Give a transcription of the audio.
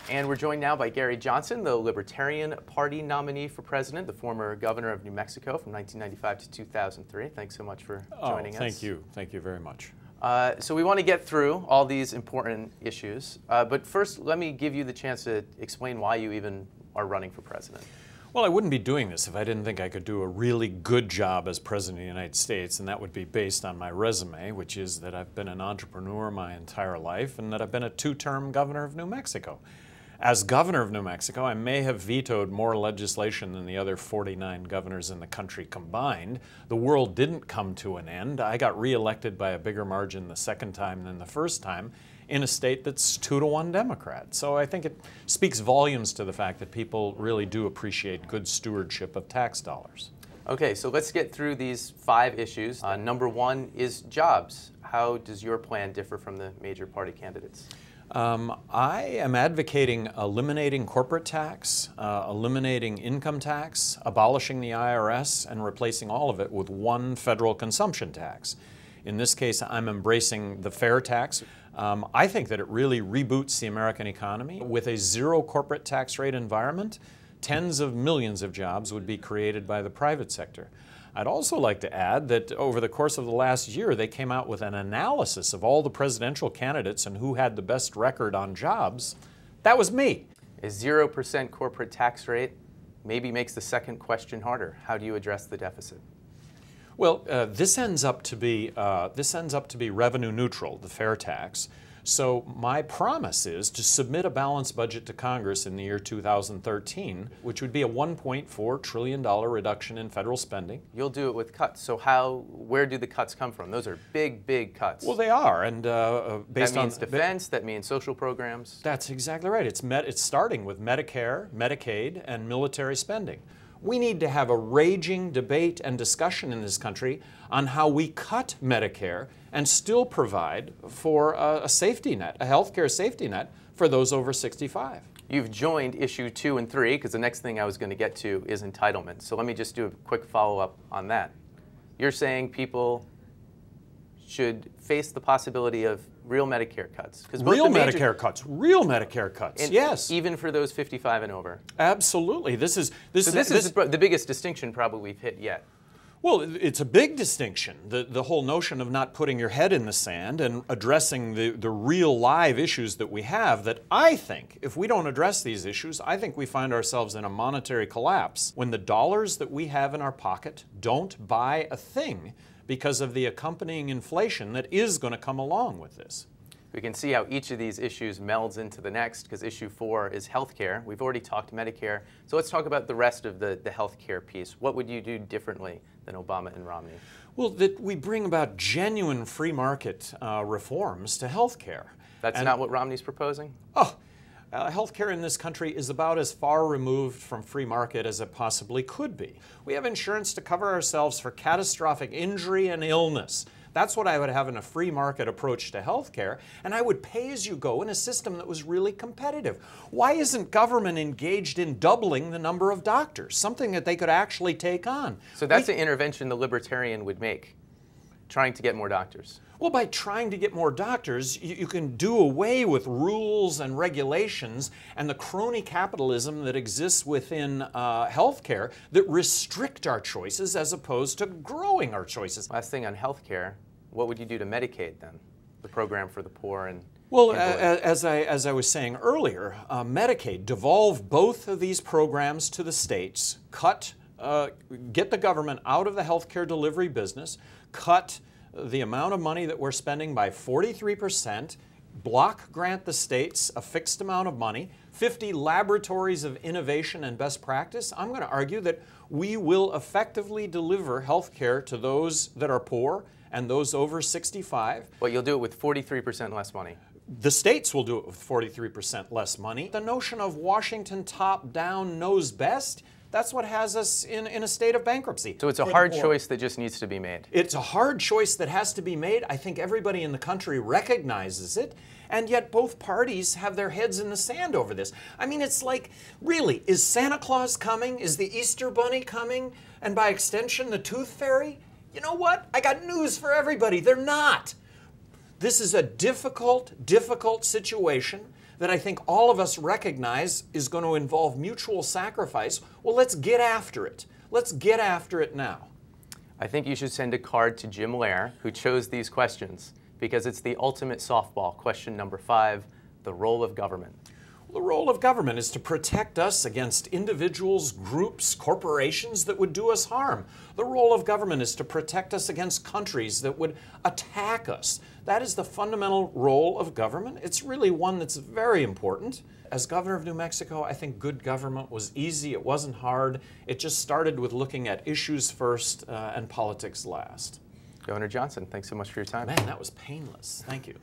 And we're joined now by Gary Johnson, the Libertarian Party nominee for president, the former governor of New Mexico from 1995 to 2003. Thanks so much for joining us. Thank you. Thank you very much. So we want to get through all these important issues. But first, let me give you the chance to explain why you even are running for president. Well, I wouldn't be doing this if I didn't think I could do a really good job as President of the United States, and that would be based on my resume, which is that I've been an entrepreneur my entire life and that I've been a two-term governor of New Mexico. As governor of New Mexico, I may have vetoed more legislation than the other 49 governors in the country combined. The world didn't come to an end. I got reelected by a bigger margin the second time than the first time in a state that's 2-to-1 Democrat. So I think it speaks volumes to the fact that people really do appreciate good stewardship of tax dollars. Okay, so let's get through these 5 issues. Number 1 is jobs. How does your plan differ from the major party candidates? I am advocating eliminating corporate tax, eliminating income tax, abolishing the IRS, and replacing all of it with one federal consumption tax. In this case, I'm embracing the fair tax. I think that it really reboots the American economy. With a zero corporate tax rate environment, tens of millions of jobs would be created by the private sector. I'd also like to add that over the course of the last year, they came out with an analysis of all the presidential candidates and who had the best record on jobs. That was me. A 0% corporate tax rate maybe makes the second question harder. How do you address the deficit? Well, this ends up to be revenue neutral, the fair tax. So my promise is to submit a balanced budget to Congress in the year 2013, which would be a $1.4 trillion reduction in federal spending. You'll do it with cuts. So where do the cuts come from? Those are big, big cuts. Well, they are, and based on... That means defense, that means social programs. That's exactly right. It's starting with Medicare, Medicaid, and military spending. We need to have a raging debate and discussion in this country on how we cut Medicare and still provide for a safety net, a healthcare safety net for those over 65. You've joined issue 2 and 3 because the next thing I was going to get to is entitlement. So let me just do a quick follow-up on that. You're saying people should face the possibility of real Medicare cuts. Real Medicare cuts, yes. Even for those 55 and over. Absolutely. This is the biggest distinction probably we've hit yet. Well, it's a big distinction, the whole notion of not putting your head in the sand and addressing the real live issues that we have, that I think, if we don't address these issues, I think we find ourselves in a monetary collapse when the dollars that we have in our pocket don't buy a thing because of the accompanying inflation that is going to come along with this. We can see how each of these issues melds into the next, because issue 4 is healthcare. We've already talked Medicare, so let's talk about the rest of the healthcare piece. What would you do differently than Obama and Romney? Well, that we bring about genuine free market reforms to healthcare. That's not what Romney's proposing? Oh, healthcare in this country is about as far removed from free market as it possibly could be. We have insurance to cover ourselves for catastrophic injury and illness. That's what I would have in a free market approach to healthcare, and I would pay as you go in a system that was really competitive. Why isn't government engaged in doubling the number of doctors, something that they could actually take on? So that's an intervention the Libertarian would make, trying to get more doctors. Well, by trying to get more doctors, you can do away with rules and regulations and the crony capitalism that exists within healthcare that restrict our choices as opposed to growing our choices. Last thing on healthcare, what would you do to Medicaid then? The program for the poor and... Well, as I was saying earlier, Medicaid, devolve both of these programs to the states, get the government out of the healthcare delivery business, cut the amount of money that we're spending by 43%, block grant the states a fixed amount of money, 50 laboratories of innovation and best practice. I'm going to argue that we will effectively deliver health care to those that are poor and those over 65. But you'll do it with 43% less money. The states will do it with 43% less money. The notion of Washington top-down knows best, that's what has us in a state of bankruptcy. So it's a hard choice that just needs to be made. It's a hard choice that has to be made. I think everybody in the country recognizes it, and yet both parties have their heads in the sand over this. I mean, it's like, really, is Santa Claus coming? Is the Easter Bunny coming? And by extension, the Tooth Fairy? You know what? I got news for everybody. They're not. This is a difficult situation. that I think all of us recognize is going to involve mutual sacrifice, well, let's get after it. Let's get after it now. I think you should send a card to Jim Lair, who chose these questions, because it's the ultimate softball. Question number 5, the role of government. The role of government is to protect us against individuals, groups, corporations that would do us harm. The role of government is to protect us against countries that would attack us. That is the fundamental role of government. It's really one that's very important. As governor of New Mexico, I think good government was easy. It wasn't hard. It just started with looking at issues first and politics last. Governor Johnson, thanks so much for your time. Man, that was painless. Thank you.